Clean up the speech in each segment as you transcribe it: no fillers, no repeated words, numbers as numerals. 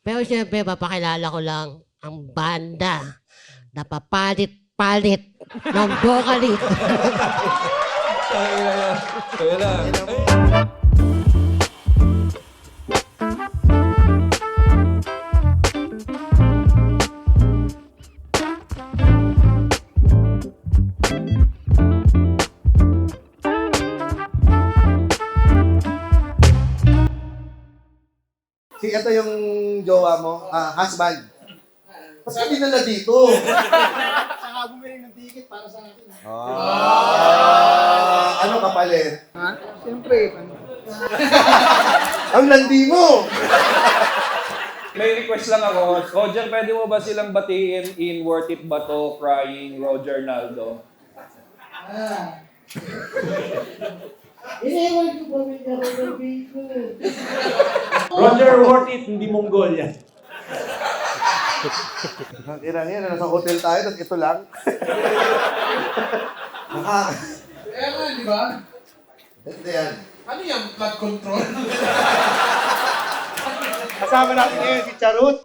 Pero siyempre, papakilala ko lang ang banda na papalit-palit ng vocalist. Kaya lang. Ito yung jowa mo, husband. Ba't ka dinala dito? Saka bumili ng ticket para sa akin. Ano kapalit? Ha? Siyempre. Ang landi mo! May request lang ako. Roger, pwede mo ba silang batiin in Worth It Ba To, Crying, Roger Naldo? Iniwan ko pa may karong ko. Roger, worth it, hindi Mongol yan. Ang ina yan, nasa hotel tayo, tapos ito lang. Kaya nga, di ba? Ito yan. Ano yung blood control? Kasama natin ngayon si Charut.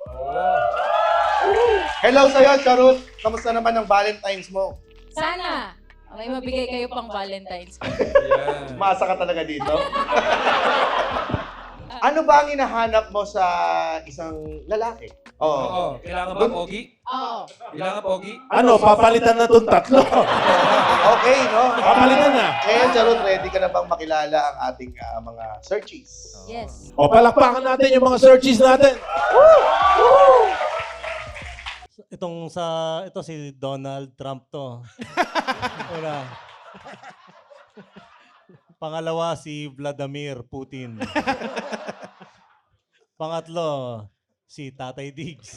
Hello sa'yo, Charut. Kamusta naman ang Valentine's mo? Sana may mabigay kayo pang Valentine's. Maasa ka talaga dito? Ano ba ang hinahanap mo sa isang lalaki? Oo. Kailangan ba pogi? Oo. Kailangan pogi? Ano, papalitan na itong tatlo. Okay, no? Papalitan na. Ngayon, Charut, ready ka na bang makilala ang ating mga searchies? Yes. O, palakpakan natin yung mga searches natin. Ito si Donald Trump to. Una. Pangalawa si Vladimir Putin. Pangatlo si Tatay Diggs.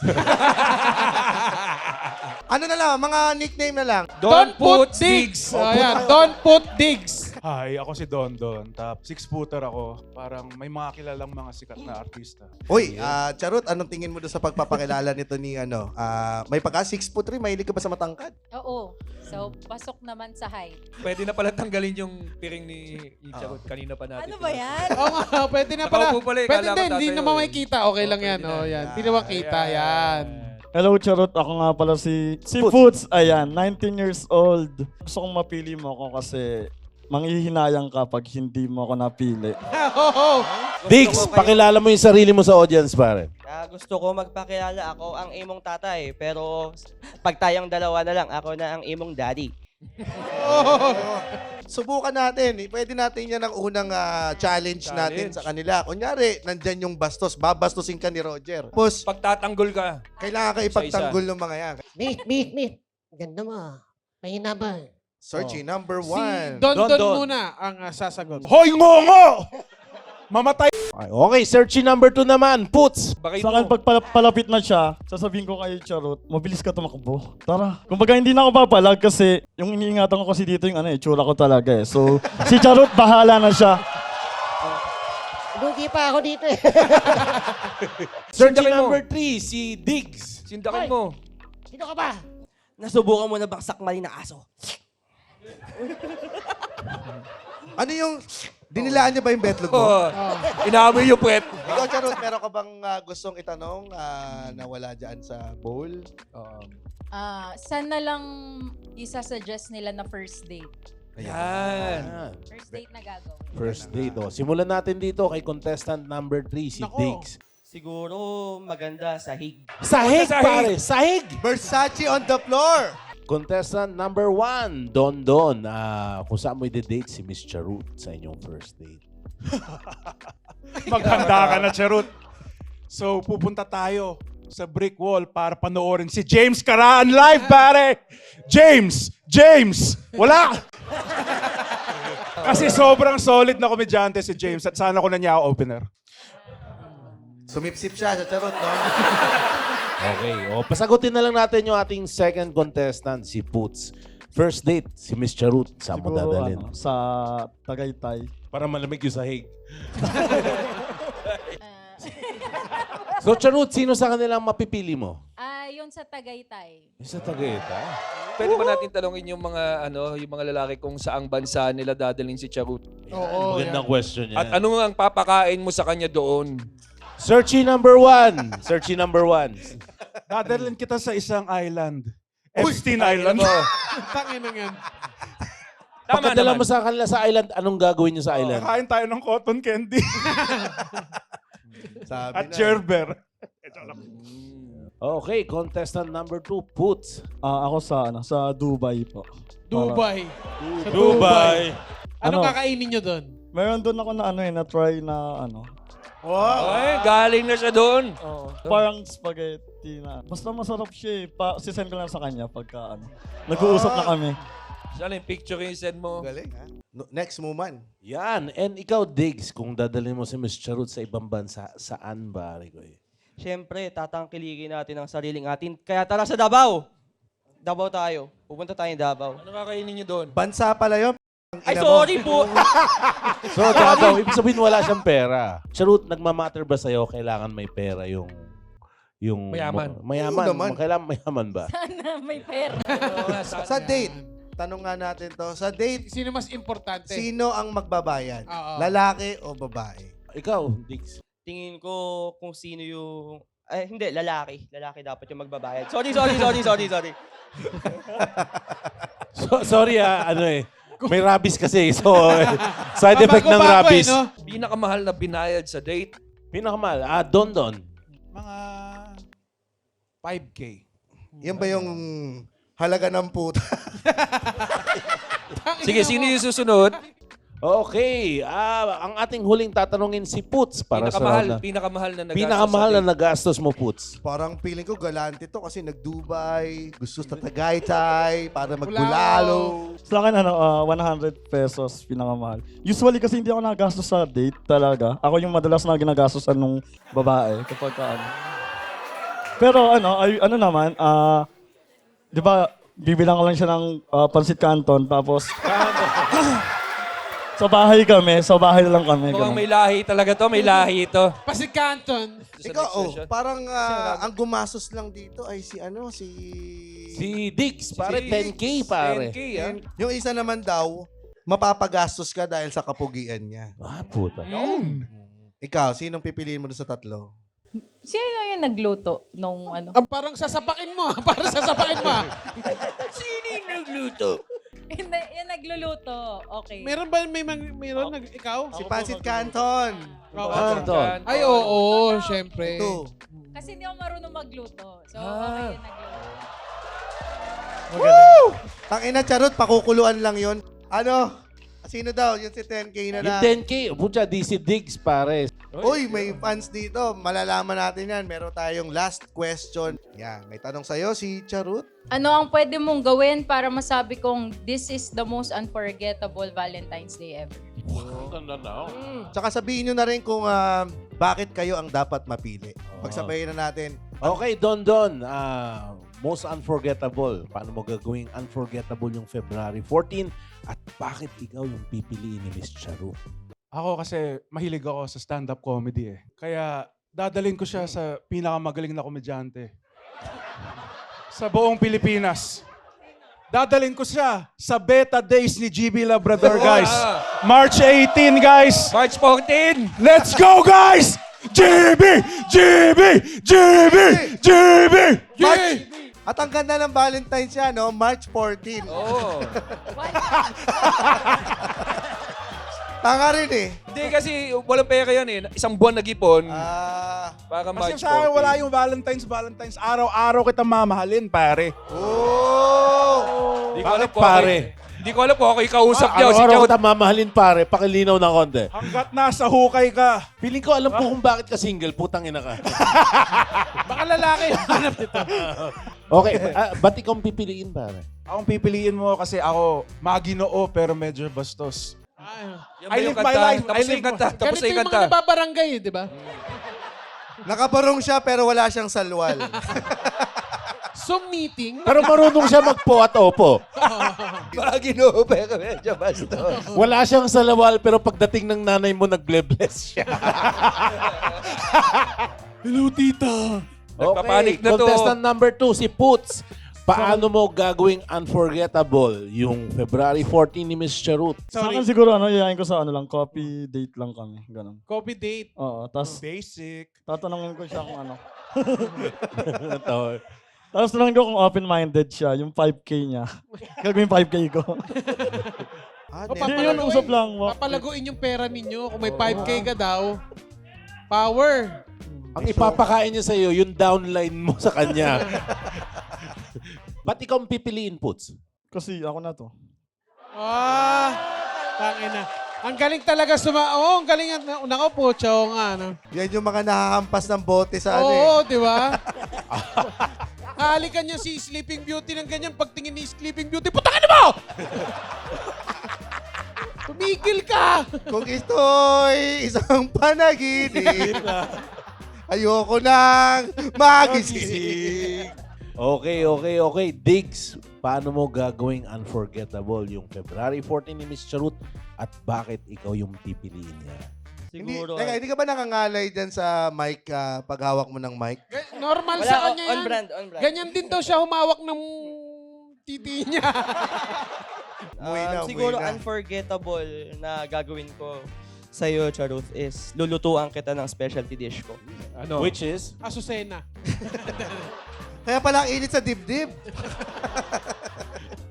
Ano na lang, mga nickname na lang. Don't put digs! Ayan, don't put digs. Hi, ako si Don Don. Top 6-footer ako. Parang may mga kilalang mga sikat na artista. Uy, Charut, anong tingin mo doon sa pagpapakilala nito ni may pagka 6'3", mahilig ka ba sa matangkad? Oo. So, pasok naman sa height. Pwede na pala tanggalin yung piring ni Charot. Kanina pa natin. Ano ba yan? Oo nga, pwede na pala. Nakaupo pala eh, Pwede kala ko din, hindi tatayo naman eh. makikita. Okay lang yan. Oh, yan. Hindi naman kita yan. Hello, Charot. Ako nga pala si Foods. Ayan, 19 years old. Gusto kong mapili mo ako kasi manghihinayang ka pag hindi mo ako napili. Diggs, pakilala mo yung sarili mo sa audience, pare. Gusto ko magpakilala ako ang imong tatay, pero pag tayong dalawa na lang, ako na ang imong daddy. Subukan natin. Pwede natin yan ang unang challenge natin sa kanila. Kunyari, nandyan yung bastos. Babastusin ka ni Roger. Tapos, Pagtatanggol ka. kailangan ka ipagtanggol ng mga yan. Meet. Ganda mo. Mahina ba? Searching number Si 1. Don Don Don Don. muna ang sasagot. Hoy, ngongo! Mamatay. Okay, searching number 2 naman. Puts. Bakit Sa akin, mo? pag palapit na siya, sasabihin ko kay Charot, mabilis ka tumakbo. Tara. Kumbaga, hindi na ako papalag kasi yung iniingatan ko kasi dito yung tsura ko talaga eh. So, si Charot, bahala na siya. Lugi pa ako dito eh. Searching Sindakin mo. number 3, si Diggs. Sindakin mo. Sino ka ba? Nasubukan mo na baksak mali na aso? Ano yung... Dinilaan niya ba yung betlog mo? Oh. Inaamoy yung puwet. Ikaw, Charot, meron ka bang gustong itanong na wala dyan sa bowl? Saan na lang isa-suggest nila na first date? Yan. First date na gagawin. First date. Oh. Simulan natin dito kay contestant number 3, si Nako. Diggs. Siguro maganda sahig. Sahig, pare! Sahig! Versace on the floor! Contestant number 1, Don Don. Kung saan mo i-date si Miss Charut sa inyong first date. Maghanda ka na, Charut. So, pupunta tayo sa brick wall para panoorin si James Caraan live, pare! James! Wala! Kasi sobrang solid na komedyante si James at sana ko na niya opener. Sumipsip siya sa Charot, no? Okay. O, pasagutin na lang natin yung ating second contestant, si Puts. First date, si Miss Charut. Saan mo Siguro, dadalhin? sa Tagaytay. Para malamig yung sahig. Ah, So, Charut, sino sa kanilang mapipili mo? Yun sa Tagaytay. Yung sa Tagaytay. Pwede ba natin talungin yung mga yung mga lalaki kung saang bansa nila dadalhin si Charut? Oo. Magandang question yan. At ano ang papakain mo sa kanya doon? Searchy number one. Searchy number one. Dadalhin kita sa isang island. Epstein Island. Tangin na yan. Tama Pagkadala naman. mo sa kanila sa island, anong gagawin nyo sa island? Kain tayo ng cotton candy. Sabi At na. Gerber. Okay, contestant number 2, Puts. Ako sa Dubai po. Dubai. Sa Dubai. Ano Ano? kakainin nyo doon? Meron doon ako na na-try na Ay, galing na siya doon. parang spaghetti na. Basta masarap siya eh. Sisend ko lang sa kanya pagka nag-uusap na kami. Saan yung picture yung send mo? Galing, ha? Next Muman. Yan. And ikaw, Diggs, kung dadalhin mo si Miss Charut sa ibang bansa, saan ba, Ricoy? Siyempre, tatangkilikin natin ang sariling atin. Kaya tara sa Davao. Davao tayo. Pupunta tayong Davao. Ano kakainin niyo doon? Bansa pala yun. Ay, Ina mo. sorry po. So, Davao, ibig sabihin wala siyang pera. Charut, nagmamatter ba sa'yo, kailangan may pera yung Mayaman. Mayaman. Oo naman. Kailangan mayaman ba? Sana may pera. Sa date, tanong nga natin to. Sa date, Sino mas importante? sino ang magbabayad? Oo. Lalaki o babae? Ikaw, Diggs. Tingin ko kung sino yung... Ay, hindi, lalaki. Lalaki dapat yung magbabayad. Sorry. Sorry ano may rabies kasi. So, side effect ng Bago-bago rabies. no? Pinakamahal na binayad sa date? Pinakamahal. Don. Mga 5K. Yan ba yung halaga ng puta? Sige, sino yung susunod? Okay. Ang ating huling tatanungin si Puts para sa round na. Pinakamahal na nagastos Pinakamahal sa na date. nagastos mo, Puts. Parang feeling ko galante to kasi nag-Dubai, gusto sa Tagaytay, para magbulalo. Sa akin 100 pesos pinakamahal. Usually kasi hindi ako nagastos sa date talaga. Ako yung madalas na ginagastosan nung babae kapag Pero naman, 'di ba, bibilang ko lang siya ng pansit canton tapos sa bahay na lang kami. Mukhang ganun. may lahi talaga to, may lahi to. Pasi Canton. Ikaw, parang ang gumastos lang dito ay si Si Diggs, pare, Si 10K, pare. 10K, ah. Yung isa naman daw, mapapagastos ka dahil sa kapugian niya. Puta. Ikaw, sinong pipiliin mo doon sa tatlo? Sino yung nagluto nung ano? Parang sasapakin mo. Parang sasapakin mo. Hindi, yung nagluluto. Okay. Meron ba meron ikaw? Si Pansit Canton. Oo. Canton. Ay, oo, syempre. Ito. Kasi hindi ako marunong magluto. So, okay yung nagluluto. Tangina, Charot, pakukuluan lang yon. Ano? Sino daw? Yung si 10K na Yung lang. 10K, pucha, di si Diggs, pare. Uy, may fans dito. Malalaman natin yan. Meron tayong last question. Yan, may tanong sa'yo, si Charot. Ano ang pwede mong gawin para masabi kong this is the most unforgettable Valentine's Day ever? Tsaka sabihin nyo na rin kung bakit kayo ang dapat mapili. Pagsabayin na natin. Okay, Don. Most unforgettable. Paano mo gagawing unforgettable yung February 14? At bakit ikaw yung pipiliin ni Miss Charut? Ako kasi mahilig ako sa stand-up comedy eh. Kaya dadalhin ko siya sa pinakamagaling na komedyante. Sa buong Pilipinas. Dadalhin ko siya sa Beta Days ni GB Labrador, guys. March 18, guys. March 14! Let's go, guys! GB! GB! GB! GB! March! At ang ganda ng Valentine's siya, no? March 14. Oo. Tanga rin eh. Hindi kasi walang pera yan eh. Isang buwan nag-ipon. Baka Kasi March sa akin 14. wala yung Valentine's. Araw-araw kita mamahalin, pare. Oh! Hindi ko alam Bakit, po pare? Hindi ko alam po ako ikausap niya. Si Araw-araw Charot. kita mamahalin, pare. Pakilinaw ng konti. Hanggat nasa hukay ka. Feeling ko alam ko kung bakit ka single. Putang ina ka. Baka lalaki. Hanap nito. Okay, ba't ikaw ang pipiliin, pare? Akong pipiliin mo kasi ako maginoo pero medyo bastos. Yan ba I yung live my kanta? life. Tapos na yung kanta. Tapos Ganito na yung yung kanta. mga nababarangay, di ba? Nakabarong siya pero wala siyang salwal. So, meeting. Pero marunong siya magpo at opo. Ginoo, pero medyo basto. Wala siyang salawal pero pagdating ng nanay mo, nagble-bless siya. Hello, tita. Nagpapanik na to. Contestant number 2, si Puts. Paano mo gagawing unforgettable yung February 14 ni Miss Charut? Sa akin siguro, yayain ko sa coffee date lang kami. Ganun. Coffee date. Oo, tapos Basic. tatanungin ko siya kung ano. Tapos tanongin ko kung open-minded siya, yung 5K niya. Gagawin 5K ko. Hindi yun, usap lang. Papalaguin yung pera ninyo. Kung may 5K ka daw. Power. Ang ipapakain niya sa'yo, yung downline mo sa kanya. Ba't ikaw ang pipiliin, Puts? Kasi ako na to. Tangina. Ang galing talaga ang galing. Nako po, chow nga. No? Yan yung mga nahahampas ng bote sa Oo, di ba? Halikan niya si Sleeping Beauty ng ganyan. Pagtingin ni Sleeping Beauty, putakan mo! Tumigil ka! Kung ito'y isang panaginip, ayoko nang magising. Okay. Diggs, paano mo gagawing unforgettable yung February 14 ni Miss Charut at bakit ikaw yung pipiliin niya? Siguro. Hindi ka ba nangangalay dyan sa mic pag hawak mo ng mic? Normal Wala, sa kanya yan. on brand. Ganyan din daw siya humawak ng titi niya. Siguro unforgettable na gagawin ko sa'yo, Charuth, is lulutuan kita ng specialty dish ko. Ano? Which is? Asusena. Kaya pala ang init sa dibdib.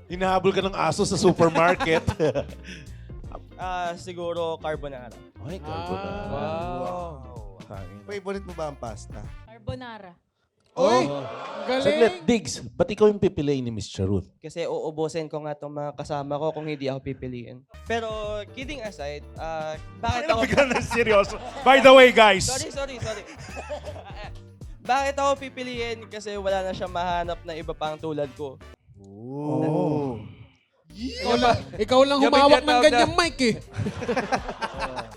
Hinahabol ka ng aso sa supermarket. Siguro carbonara. Ay, carbonara. Wow. Favorite mo ba ang pasta? Carbonara. Uy, galing. Saglit, Diggs, ba't ikaw yung pipiliin ni Miss Charut? Kasi uubusin ko nga itong mga kasama ko kung hindi ako pipiliin. Pero kidding aside, bakit ako... Bigyan na seryoso. By the way, guys. Sorry. Bakit ako pipiliin? Kasi wala na siya mahanap na iba pang tulad ko. Ikaw lang humawak ng ganyang mic eh.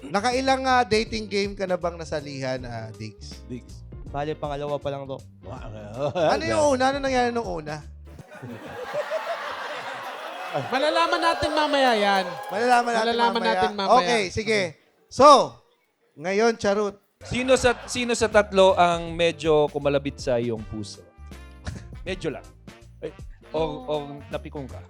Nakailang dating game ka na bang nasalihan, Diggs? Diggs. Bali, pangalawa pa lang to. Ano yung una? Ano nangyari nung una? Malalaman natin mamaya yan. Malalaman natin mamaya. mamaya. Okay, sige. So, ngayon, Charut. Sino sa tatlo ang medyo kumalabit sa iyong puso? Medyo lang. O napikong ka?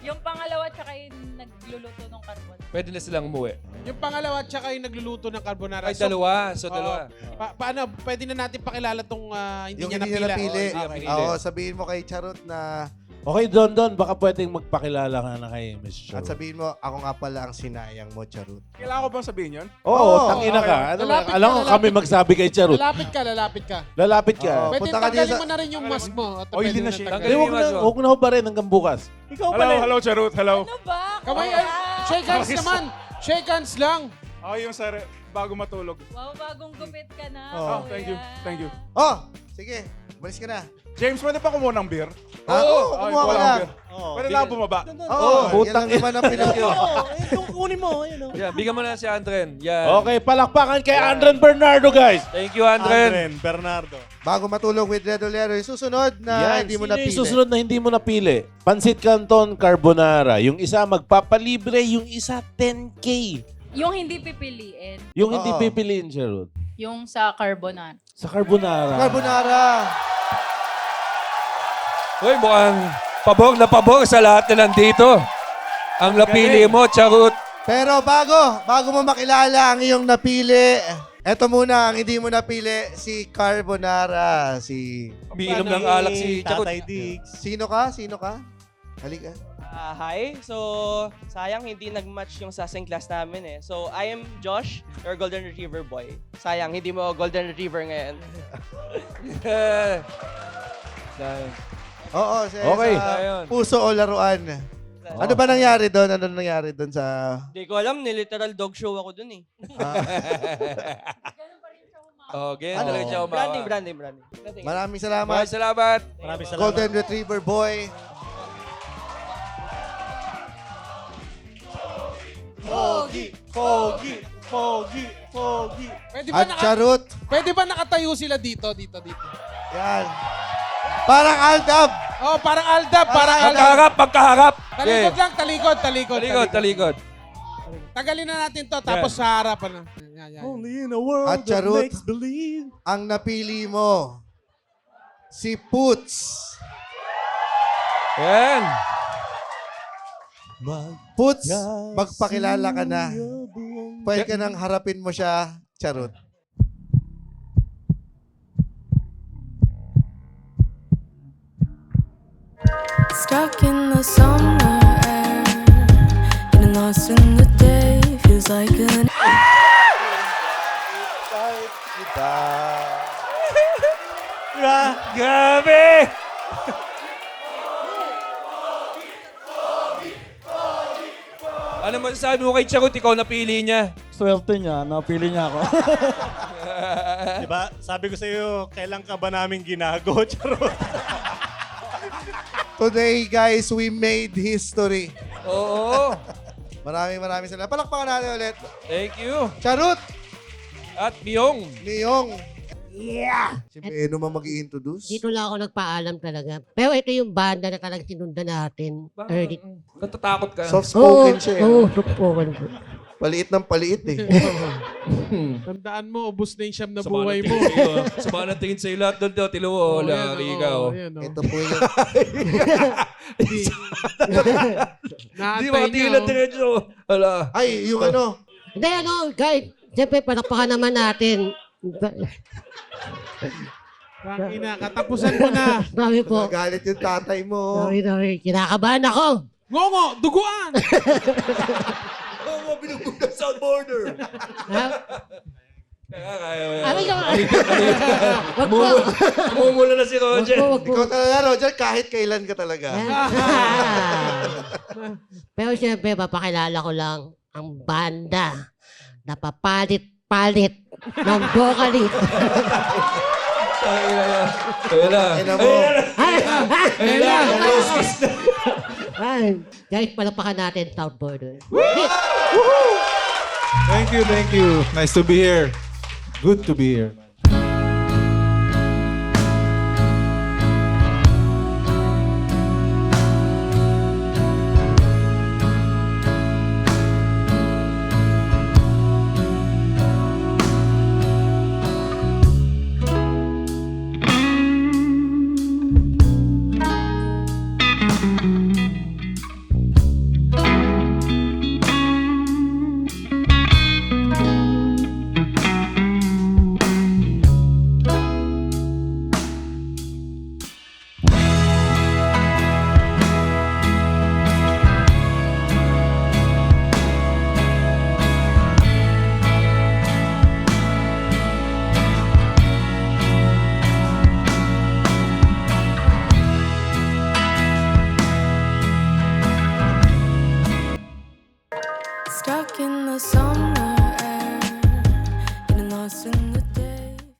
Yung pangalawa tsaka yung nagluluto ng carbon. Pwede na silang umuwi. Yung pangalawa at saka yung nagluluto ng carbonara. Ay, dalawa. So, Oo. dalawa. Paano? Pwede na natin pakilala tong hindi Yung niya hindi napila. niya napili. Oo, hindi niya pinili. Oo, sabihin mo kay Charut na... Okay, Don, baka pwedeng magpakilala ka na kay Miss Charut. At sabihin mo, ako nga pala ang sinayang mo, Charut. Kailangan ko bang sabihin yun? Oo, tangina ka. Lalapit Alam ko ka, kami magsabi kay Charut. Lalapit ka. Lalapit ka. Oo. Pwede Punta ka tanggalin din sa- mo na rin yung mask mo. At Oily pwede na mo siya. tanggalin. Tanggalin. Huwag na ho ba rin hanggang bukas? Hello, Charut. Hello. Ano ba? Kamay, shake hands naman. Shake hands lang. Ako yung bago matulog. Wow, bagong gupit ka na. Oh, kuya. thank you. Thank you. Oh, sige. Balis ka na. James, pwede pa kumuha ng beer? Oo, kumuha ka na. Pwede na ako bumaba. Oo, putang yan ang iba ng pinagyo. Kunin mo, ayun o. Yan, bigyan mo na si Andren. Yan. Okay, palakpakan kay Andren Bernardo, guys. Thank you, Andren. Bernardo. Bago matulog with Red Olero, yung susunod na hindi mo sino napili. yung susunod na hindi mo napili? Pansit Canton Carbonara. Yung isa magpapalibre, yung isa 10K. Yung hindi pipiliin. Yung hindi Oo. pipiliin, Charot. Yung sa carbonara. Sa Carbonara. Carbonara. Uy, mukhang pabor sa lahat na nandito. Ang napili mo, Charut. Pero bago mo makilala ang iyong napili, eto muna ang hindi mo napili, si Carbonara. Umiinom ng alak si Charut. Tatay Diggs. Sino ka? Halika. Hi. So, sayang hindi nag-match yung sasing class namin eh. So, I am Josh, your Golden Retriever boy. Sayang, hindi mo Golden Retriever ngayon. Oo, Okay. sa puso o laruan. Ano ba nangyari doon? Ano nangyari doon sa... Hindi ko alam, niliteral dog show ako dun eh. Oh, ganyan talaga siya umawa. Branding. Maraming salamat, Maraming salamat. Maraming salamat. Golden Retriever Boy. At Charut. Pwede ba nakatayo sila dito? Yan. Parang Aldab. Oh, parang Aldab. Pagkaharap. Talikod lang, talikod. Talikod. Tagalin na natin to, tapos sa harapan na. Yan. Only in a world At Charut, that makes believe. ang napili mo si Poots. Yan. Poots, magpakilala ka na. Pwede ka nang harapin mo siya, Charot. Stuck in the summer air, getting lost in the day, feels like an Grabe! Ano masasabi mo kay Charot? Ikaw napili niya. Swerte niya, napili niya ako. Diba? Sabi ko sa'yo, kailan ka ba namin ginago? Charot. Today, guys, we made history. Oo. Maraming salamat. Palakpakan natin ulit. Thank you. Charot! At Biyong. Niyong. Yeah! Si Beno man mag-i-introduce. Dito lang ako nagpaalam talaga. Pero ito yung banda na talagang sinundan natin. Early. Natatakot ka. Soft-spoken siya. Oo, soft-spoken. Paliit ng paliit eh. Tandaan mo, ubus na yung siyam na Sama buhay ng mo. tingin sa'yo. Sama ng tingin sa'yo lahat doon. Tilo mo. Oo, Wala. yan, Ikaw. oo, yan, oh. Ito po yung... Hindi Naantay makatilan niya, oh. diretso. Wala. Ay, yung ano. Hindi, guys. Siyempre, palakpakan naman natin. Tangina, katapusan mo na. Sabi po. Nagalit yung tatay mo. Sorry. Kinakabahan ako. Ngongo, duguan! Oo, oh, binubuga South Border. Ha? Kaya mo yan. Ay, wag po. Mumula na si Roger. Wag po. Ikaw talaga, Roger, kahit kailan ka talaga. Pero siyempre, papakilala ko lang ang banda na papalit-palit ng vocalist. Ayun na. Ayun na mo. Ayun na. Ay, guys, palapakan natin South Border. Thank you. Nice to be here. Good to be here.